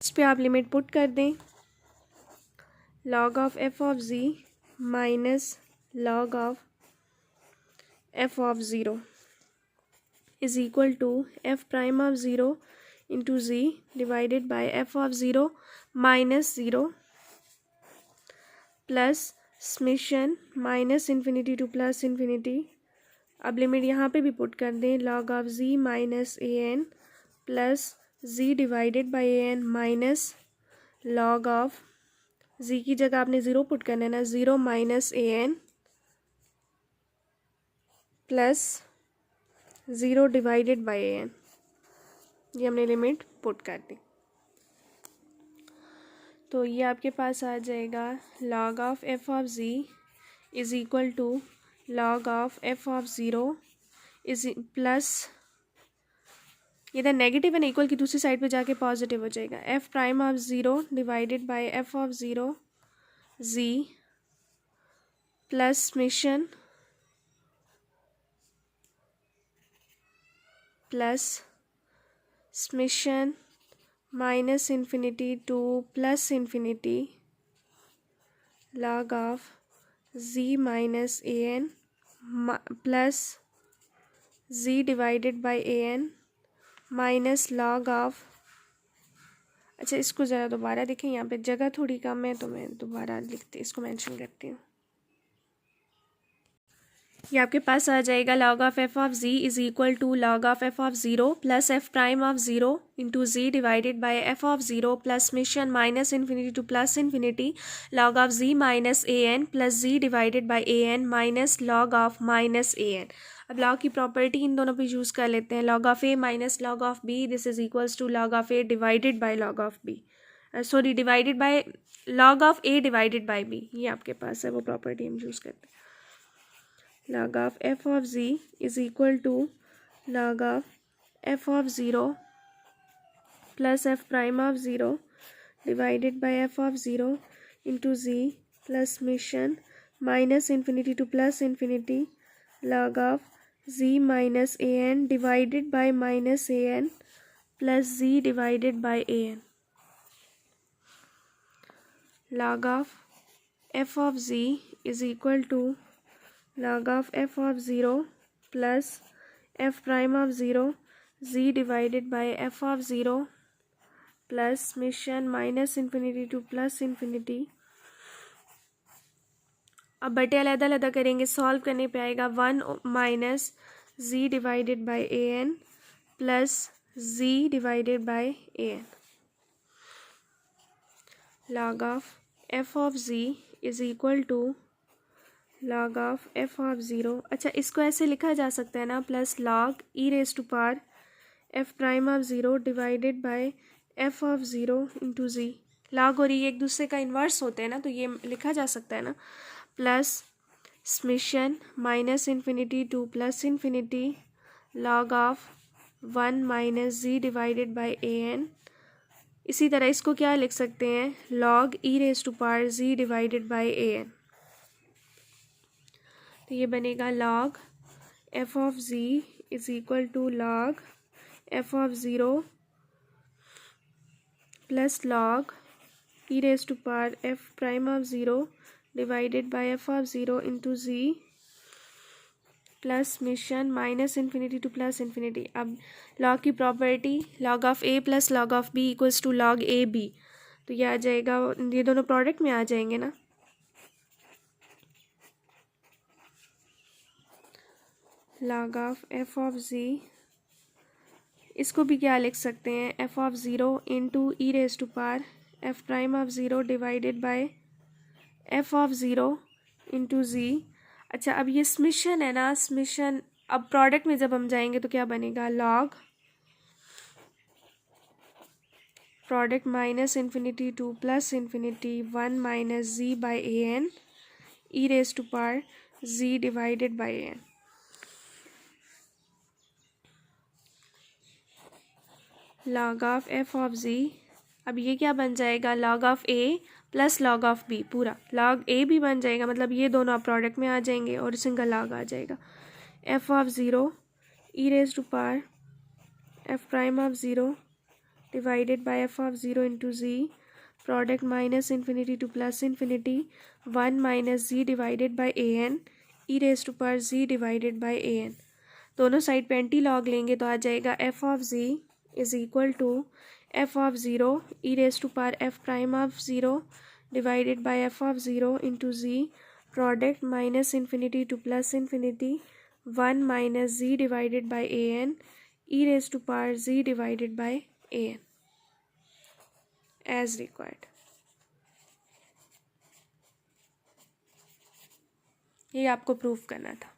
इस पे आप लिमिट पुट कर दें, log of F of G minus log of F of zero is equal to F prime of zero into G divided by F of zero minus zero plus summation minus infinity to plus infinity. अब limit यहाँ पे भी put कर दें, log of G minus A N plus G divided by A N minus log of G की जगह आपने zero put करना है ना, zero minus A N plus zero divided by A N. ये हमने लिमिट पुट कर दी, तो ये आपके पास आ जाएगा log of F of G is equal to log of F of zero is plus, ये इधर नेगेटिव है ना, इक्वल की दूसरी साइड पे जाके पॉजिटिव हो जाएगा, F prime of zero divided by F of zero G plus summation minus infinity to plus infinity log of G minus A N plus G divided by A N minus log of, अच्छा इसको ज़रा दोबारा देखें, यहाँ पे जगह थोड़ी कम है तो मैं दोबारा लिखती इसको मेंशन करती हूँ। ये आपके पास आ जाएगा log of F of G is equal to log of F of zero plus F prime of zero into G divided by F of zero plus summation minus infinity to plus infinity log of G minus A N plus G divided by A N minus log of minus A N. अब log की property इन दोनों पे use कर लेते हैं, log of A minus log of B this is equals to log of A divided by log of B, sorry divided by log of A divided by B. ये आपके पास है वो प्रॉपर्टी हम यूज़ करते हैं, log of F of G is equal to log of F of zero plus F prime of zero divided by F of zero into G plus summation minus infinity to plus infinity log of G minus A N divided by minus A N plus G divided by A N. log of F of G is equal to log of F of zero plus F prime of zero ji divided by F of zero plus summation minus infinity to plus infinity. अब बटे अलग अलग करेंगे, solve करने पे आएगा one minus G divided by A N plus G divided by A N. log of F of G is equal to log of F of zero, अच्छा इसको ऐसे लिखा जा सकता है ना, plus log E raise to power F prime of zero divided by F of zero into ji. log और ई एक दूसरे का इन्वर्स होते हैं ना, तो ये लिखा जा सकता है ना, plus summation minus infinity to plus infinity log of one minus G divided by A N. इसी तरह इसको क्या लिख सकते हैं, log E raise to power G divided by A N. तो ये बनेगा log F of G is equal to log F of zero plus log E raise to power F prime of zero divided by F of zero into G plus summation minus infinity to plus infinity. अब log की property log of A plus log of B equals to log A B, तो ये आ जाएगा, ये दोनों product में आ जाएंगे ना। log of F of G, इसको भी क्या लिख सकते हैं, F of zero into E raise to power F prime of zero divided by F of zero into G. अच्छा अब ये समेशन है ना, समेशन अब प्रोडक्ट में जब हम जाएंगे तो क्या बनेगा, log product minus infinity to plus infinity one minus G by A N E raise to power G divided by A N. log of F of G, अब ये क्या बन जाएगा, log of A plus log of B, पूरा log A भी बन जाएगा, मतलब ये दोनों आप प्रोडक्ट में आ जाएंगे और सिंगल log आ जाएगा, f of zero e raise to power F prime of zero divided by f of 0 into z, product minus infinity to plus infinity, 1 minus z divided by an e raised to power z divided by an। दोनों side पे antilog लेंगे तो आ जाएगा f of z is equal to f of 0 e raised to power f prime of 0 divided by f of 0 into z, product minus infinity to plus infinity, 1 minus z divided by an e raised to power z divided by an as required। ये आपको proof करना था।